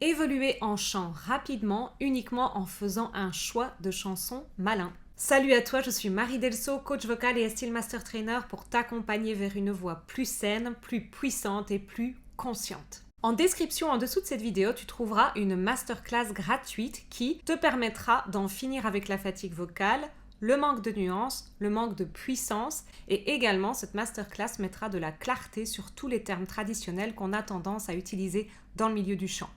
Évoluer en chant rapidement uniquement en faisant un choix de chanson malin. Salut à toi, je suis Marie Delso, coach vocal et Style Master Trainer pour t'accompagner vers une voix plus saine, plus puissante et plus consciente. En description en dessous de cette vidéo, tu trouveras une masterclass gratuite qui te permettra d'en finir avec la fatigue vocale, le manque de nuances, le manque de puissance et également cette masterclass mettra de la clarté sur tous les termes traditionnels qu'on a tendance à utiliser dans le milieu du chant.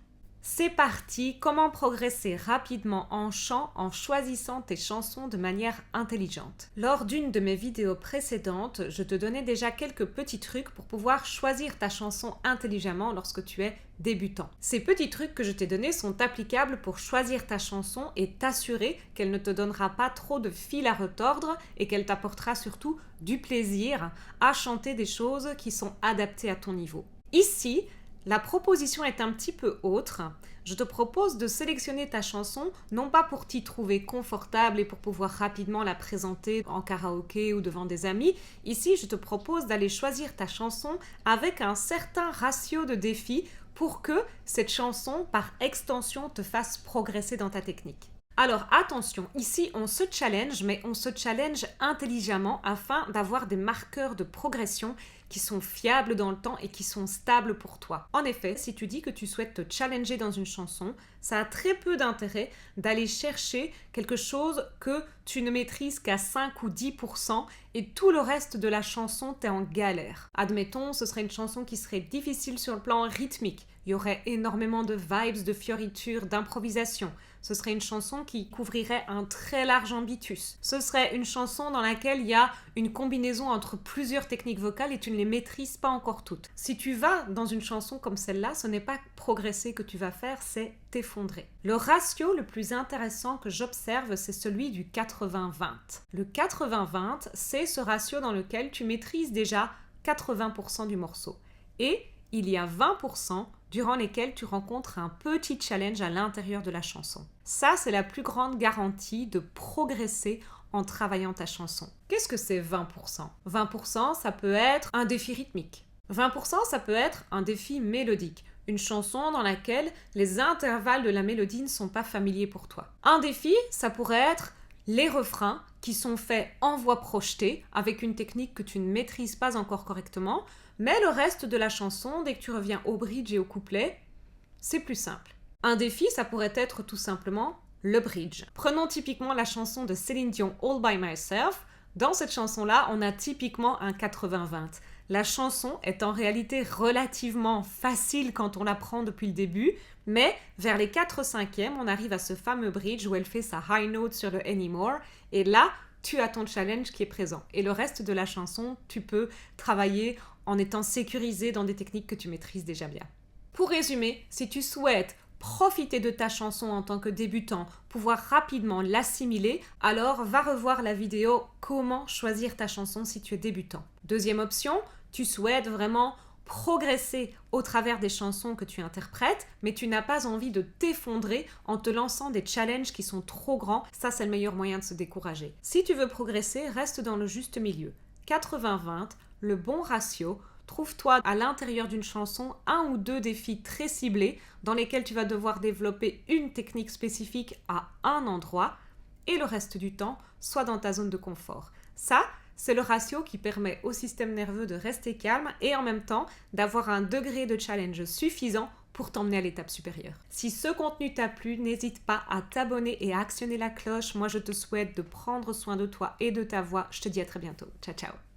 C'est parti, comment progresser rapidement en chant en choisissant tes chansons de manière intelligente. Lors d'une de mes vidéos précédentes, je te donnais déjà quelques petits trucs pour pouvoir choisir ta chanson intelligemment lorsque tu es débutant. Ces petits trucs que je t'ai donnés sont applicables pour choisir ta chanson et t'assurer qu'elle ne te donnera pas trop de fil à retordre et qu'elle t'apportera surtout du plaisir à chanter des choses qui sont adaptées à ton niveau. Ici, la proposition est un petit peu autre. Je te propose de sélectionner ta chanson, non pas pour t'y trouver confortable et pour pouvoir rapidement la présenter en karaoké ou devant des amis. Ici, je te propose d'aller choisir ta chanson avec un certain ratio de défi pour que cette chanson, par extension, te fasse progresser dans ta technique. Alors attention, ici on se challenge, mais on se challenge intelligemment afin d'avoir des marqueurs de progression qui sont fiables dans le temps et qui sont stables pour toi. En effet, si tu dis que tu souhaites te challenger dans une chanson, ça a très peu d'intérêt d'aller chercher quelque chose que tu ne maîtrises qu'à 5 ou 10% et tout le reste de la chanson, t'es en galère. Admettons, ce serait une chanson qui serait difficile sur le plan rythmique. Il y aurait énormément de vibes, de fioritures, d'improvisation. Ce serait une chanson qui couvrirait un très large ambitus. Ce serait une chanson dans laquelle il y a une combinaison entre plusieurs techniques vocales et tu ne les maîtrises pas encore toutes. Si tu vas dans une chanson comme celle-là, ce n'est pas progresser que tu vas faire, c'est t'effondrer. Le ratio le plus intéressant que j'observe, c'est celui du 80-20. Le 80-20, c'est ce ratio dans lequel tu maîtrises déjà 80% du morceau. Et il y a 20% durant lesquels tu rencontres un petit challenge à l'intérieur de la chanson. Ça, c'est la plus grande garantie de progresser en travaillant ta chanson. Qu'est-ce que c'est 20% ? 20%, ça peut être un défi rythmique. 20%, ça peut être un défi mélodique. Une chanson dans laquelle les intervalles de la mélodie ne sont pas familiers pour toi. Un défi, ça pourrait être les refrains qui sont faits en voix projetée avec une technique que tu ne maîtrises pas encore correctement, mais le reste de la chanson, dès que tu reviens au bridge et au couplet, c'est plus simple. Un défi, ça pourrait être tout simplement le bridge. Prenons typiquement la chanson de Céline Dion, All By Myself. Dans cette chanson-là, on a typiquement un 80-20. La chanson est en réalité relativement facile quand on l'apprend depuis le début, mais vers les 4/5e, on arrive à ce fameux bridge où elle fait sa high note sur le Anymore, et là, tu as ton challenge qui est présent. Et le reste de la chanson, tu peux travailler en étant sécurisé dans des techniques que tu maîtrises déjà bien. Pour résumer, si tu souhaites profiter de ta chanson en tant que débutant, pouvoir rapidement l'assimiler, alors va revoir la vidéo Comment choisir ta chanson si tu es débutant. Deuxième option, tu souhaites vraiment progresser au travers des chansons que tu interprètes, mais tu n'as pas envie de t'effondrer en te lançant des challenges qui sont trop grands. Ça, c'est le meilleur moyen de se décourager. Si tu veux progresser, reste dans le juste milieu. 80-20, le bon ratio. Trouve-toi à l'intérieur d'une chanson un ou deux défis très ciblés dans lesquels tu vas devoir développer une technique spécifique à un endroit et le reste du temps, sois dans ta zone de confort. Ça, c'est le ratio qui permet au système nerveux de rester calme et en même temps d'avoir un degré de challenge suffisant pour t'emmener à l'étape supérieure. Si ce contenu t'a plu, n'hésite pas à t'abonner et à actionner la cloche. Moi, je te souhaite de prendre soin de toi et de ta voix. Je te dis à très bientôt. Ciao, ciao.